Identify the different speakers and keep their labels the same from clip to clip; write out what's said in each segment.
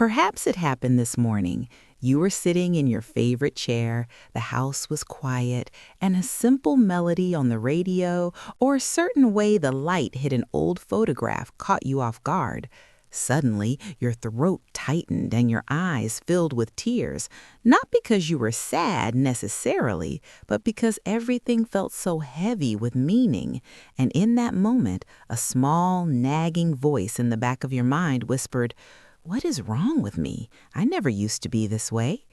Speaker 1: Perhaps it happened this morning. You were sitting in your favorite chair, the house was quiet, and a simple melody on the radio or a certain way the light hit an old photograph caught you off guard. Suddenly, your throat tightened and your eyes filled with tears, not because you were sad necessarily, but because everything felt so heavy with meaning. And in that moment, a small, nagging voice in the back of your mind whispered, "What is wrong with me? I never used to be this way."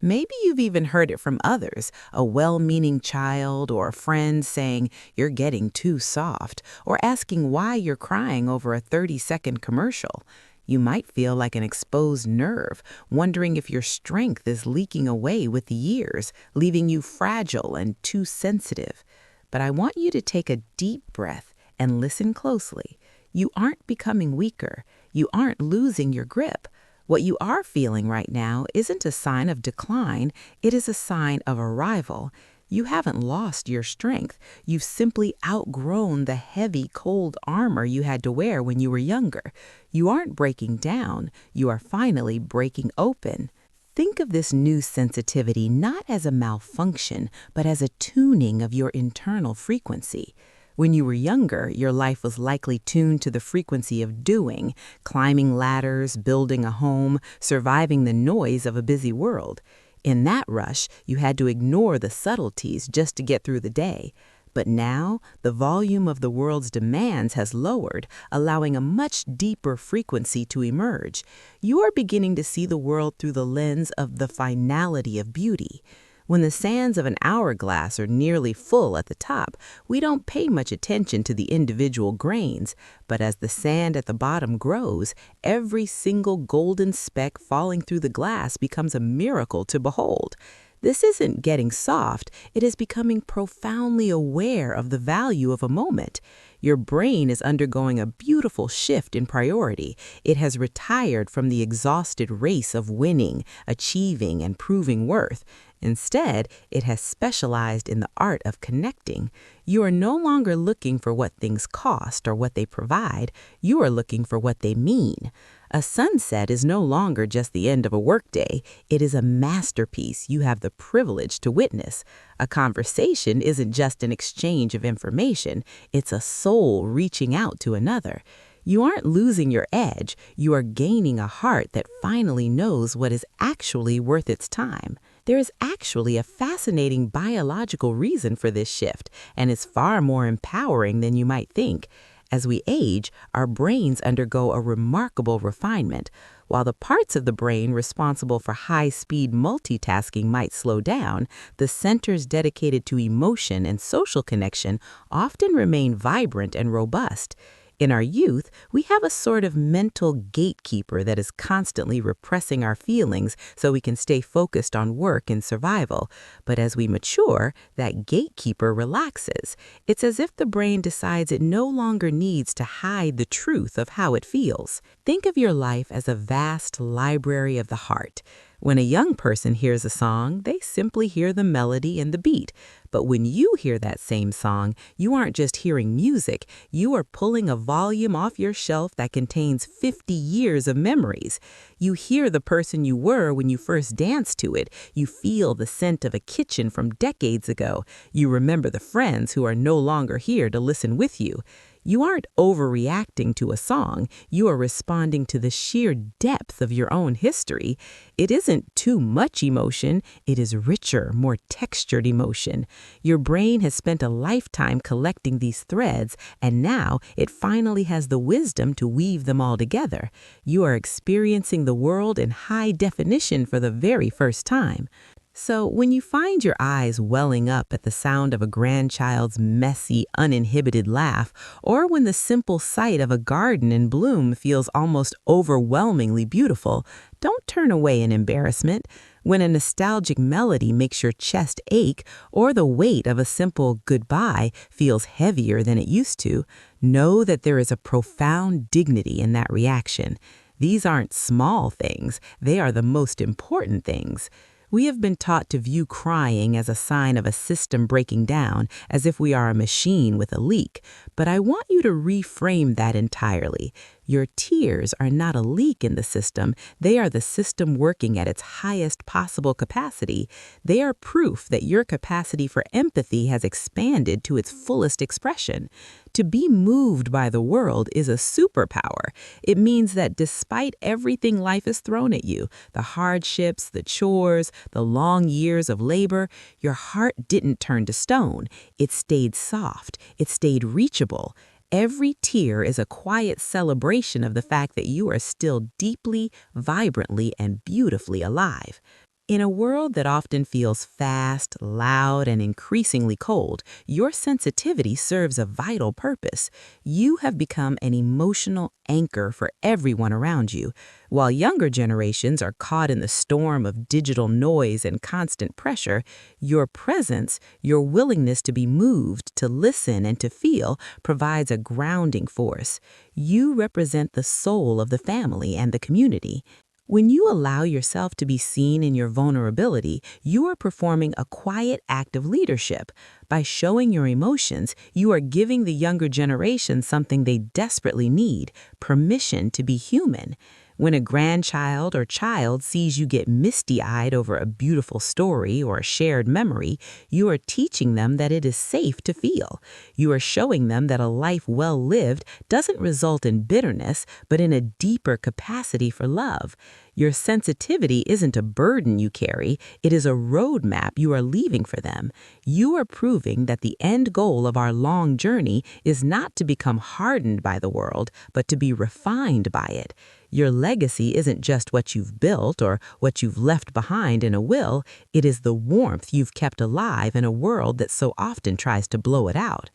Speaker 1: Maybe you've even heard it from others, a well-meaning child or a friend saying you're getting too soft, or asking why you're crying over a 30-second commercial. You might feel like an exposed nerve, wondering if your strength is leaking away with the years, leaving you fragile and too sensitive. But I want you to take a deep breath and listen closely. You aren't becoming weaker. You aren't losing your grip. What you are feeling right now isn't a sign of decline, it is a sign of arrival. You haven't lost your strength. You've simply outgrown the heavy, cold armor you had to wear when you were younger. You aren't breaking down. You are finally breaking open. Think of this new sensitivity not as a malfunction, but as a tuning of your internal frequency. When you were younger, your life was likely tuned to the frequency of doing, climbing ladders, building a home, surviving the noise of a busy world. In that rush, you had to ignore the subtleties just to get through the day. But now, the volume of the world's demands has lowered, allowing a much deeper frequency to emerge. You are beginning to see the world through the lens of the finality of beauty. When the sands of an hourglass are nearly full at the top, we don't pay much attention to the individual grains, but as the sand at the bottom grows, every single golden speck falling through the glass becomes a miracle to behold. This isn't getting soft, it is becoming profoundly aware of the value of a moment. Your brain is undergoing a beautiful shift in priority. It has retired from the exhausted race of winning, achieving, and proving worth. Instead, it has specialized in the art of connecting. You are no longer looking for what things cost or what they provide. You are looking for what they mean. A sunset is no longer just the end of a workday. It is a masterpiece you have the privilege to witness. A conversation isn't just an exchange of information. It's a soul reaching out to another. You aren't losing your edge. You are gaining a heart that finally knows what is actually worth its time. There is actually a fascinating biological reason for this shift, and it's far more empowering than you might think. As we age, our brains undergo a remarkable refinement. While the parts of the brain responsible for high-speed multitasking might slow down, the centers dedicated to emotion and social connection often remain vibrant and robust. In our youth, we have a sort of mental gatekeeper that is constantly repressing our feelings so we can stay focused on work and survival. But as we mature, that gatekeeper relaxes. It's as if the brain decides it no longer needs to hide the truth of how it feels. Think of your life as a vast library of the heart. When a young person hears a song, they simply hear the melody and the beat. But when you hear that same song, you aren't just hearing music, you are pulling a volume off your shelf that contains 50 years of memories. You hear the person you were when you first danced to it. You feel the scent of a kitchen from decades ago. You remember the friends who are no longer here to listen with you. You aren't overreacting to a song. You are responding to the sheer depth of your own history. It isn't too much emotion. It is richer, more textured emotion. Your brain has spent a lifetime collecting these threads, and now it finally has the wisdom to weave them all together. You are experiencing the world in high definition for the very first time. So when you find your eyes welling up at the sound of a grandchild's messy, uninhibited laugh, or when the simple sight of a garden in bloom feels almost overwhelmingly beautiful, don't turn away in embarrassment. When a nostalgic melody makes your chest ache, or the weight of a simple goodbye feels heavier than it used to, know that there is a profound dignity in that reaction. These aren't small things, they are the most important things. We have been taught to view crying as a sign of a system breaking down, as if we are a machine with a leak. But I want you to reframe that entirely. Your tears are not a leak in the system. They are the system working at its highest possible capacity. They are proof that your capacity for empathy has expanded to its fullest expression. To be moved by the world is a superpower. It means that despite everything life has thrown at you, the hardships, the chores, the long years of labor, your heart didn't turn to stone. It stayed soft. It stayed reachable. Every tear is a quiet celebration of the fact that you are still deeply, vibrantly, and beautifully alive. In a world that often feels fast, loud, and increasingly cold, your sensitivity serves a vital purpose. You have become an emotional anchor for everyone around you. While younger generations are caught in the storm of digital noise and constant pressure, your presence, your willingness to be moved, to listen, and to feel provides a grounding force. You represent the soul of the family and the community. When you allow yourself to be seen in your vulnerability, you are performing a quiet act of leadership. By showing your emotions, you are giving the younger generation something they desperately need: permission to be human. When a grandchild or child sees you get misty-eyed over a beautiful story or a shared memory, you are teaching them that it is safe to feel. You are showing them that a life well lived doesn't result in bitterness, but in a deeper capacity for love. Your sensitivity isn't a burden you carry, it is a roadmap you are leaving for them. You are proving that the end goal of our long journey is not to become hardened by the world, but to be refined by it. Your legacy isn't just what you've built or what you've left behind in a will, it is the warmth you've kept alive in a world that so often tries to blow it out.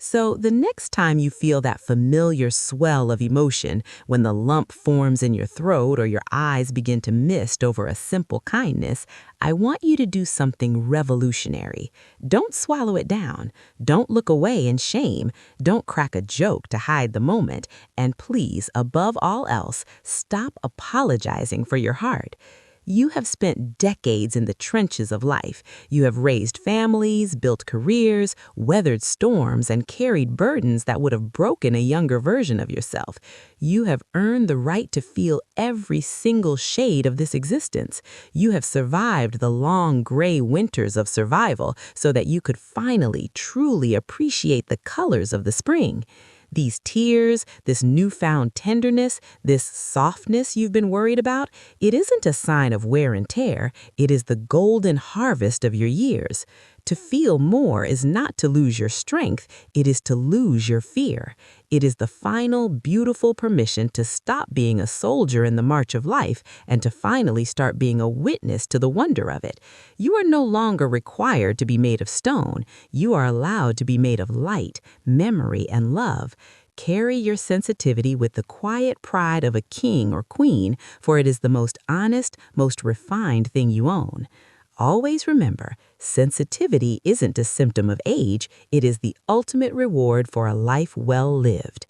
Speaker 1: So the next time you feel that familiar swell of emotion, when the lump forms in your throat or your eyes begin to mist over a simple kindness, I want you to do something revolutionary. Don't swallow it down. Don't look away in shame. Don't crack a joke to hide the moment. And please, above all else, stop apologizing for your heart. You have spent decades in the trenches of life. You have raised families, built careers, weathered storms, and carried burdens that would have broken a younger version of yourself. You have earned the right to feel every single shade of this existence. You have survived the long gray winters of survival so that you could finally, truly appreciate the colors of the spring. These tears, this newfound tenderness, this softness you've been worried about, it isn't a sign of wear and tear, it is the golden harvest of your years. To feel more is not to lose your strength, it is to lose your fear. It is the final, beautiful permission to stop being a soldier in the march of life and to finally start being a witness to the wonder of it. You are no longer required to be made of stone. You are allowed to be made of light, memory, and love. Carry your sensitivity with the quiet pride of a king or queen, for it is the most honest, most refined thing you own. Always remember, sensitivity isn't a symptom of age, it is the ultimate reward for a life well lived.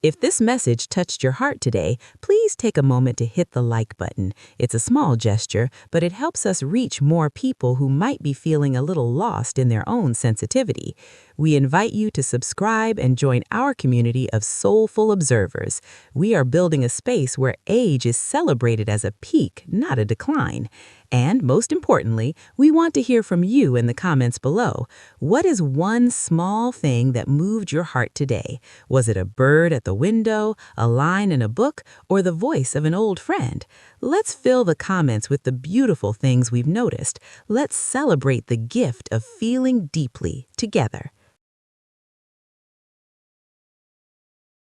Speaker 1: If this message touched your heart today, please take a moment to hit the like button. It's a small gesture, but it helps us reach more people who might be feeling a little lost in their own sensitivity. We invite you to subscribe and join our community of soulful observers. We are building a space where age is celebrated as a peak, not a decline. And most importantly, we want to hear from you in the comments below. What is one small thing that moved your heart today? Was it a bird at the window, a line in a book, or the voice of an old friend? Let's fill the comments with the beautiful things we've noticed. Let's celebrate the gift of feeling deeply together.